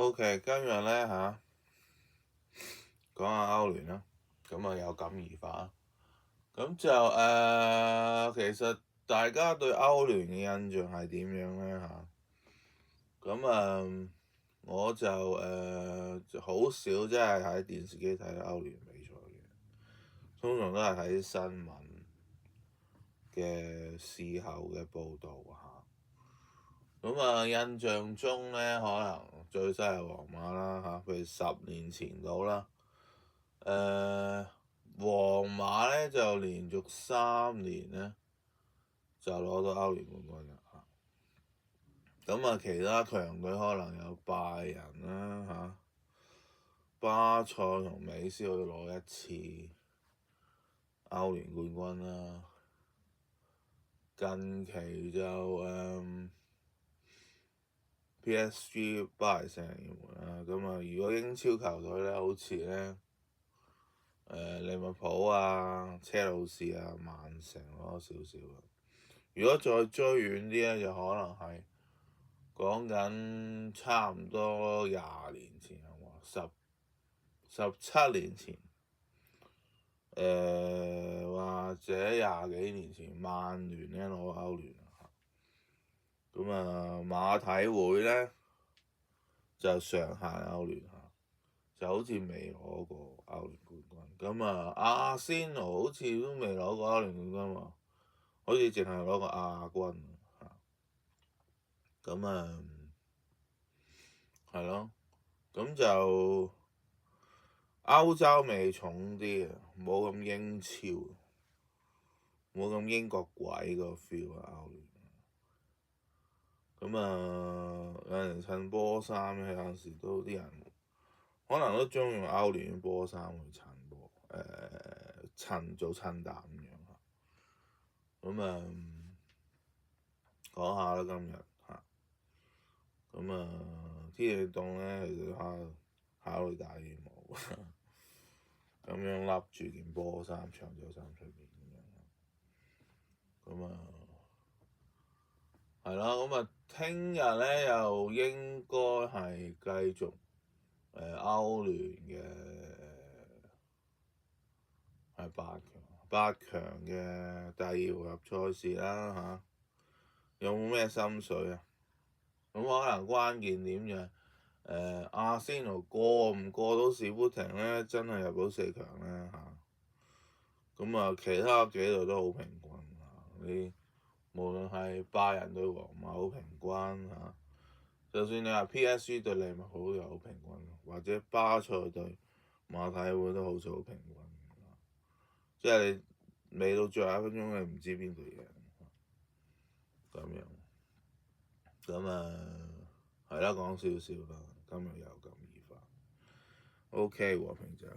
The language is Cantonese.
OK，今日咧講下歐聯啦，咁啊有感而發，咁就其實大家對歐聯嘅印象係點樣咧咁我就好少即係喺電視機睇歐聯比賽嘅，通常都係睇新聞嘅事後嘅報導印象中咧，可能最犀係皇馬啦譬如10年前到啦，皇馬咧就連續3年咧就攞到歐聯冠軍啦其他強隊可能有拜仁啦巴塞同美斯可以攞1次歐聯冠軍啦，近期就PSG 巴黎聖日耳門啦，如果英超球隊咧，好似咧利物浦車路士曼城攞少少啦。如果再追遠啲咧，就可能係講緊差唔多20年前17年前，或者20幾年前，曼聯咧攞歐聯馬體會咧就上限歐聯就好似未攞過歐聯冠軍。阿仙奴好似都未攞過歐聯冠軍喎，好似淨係攞過亞軍係咯，咁就歐洲味重啲冇咁英超，冇咁英國鬼個 feel 歐聯。有人襯波衫有陣時都啲人可能都中意用歐聯波衫去做襯搭咁樣講下啦今日天氣凍咧，其實考慮打羽毛咁樣笠住件波衫長袖衫出面係咯，聽日咧又應該係繼續歐聯嘅係八強嘅第2回合賽事啦有冇咩心水啊？咁可能關鍵點就係阿仙奴過唔過到士砵亭咧，真係入到4強咧其他幾隊都好平均你無論係拜仁對皇馬好平均就算你話 PSG 對利物浦又好平均，或者巴塞對馬體會都好似好平均，即係你未到最後1分鐘你唔知邊隊贏咁樣係啦，講少少啦，今日有感而發。OK，和平就。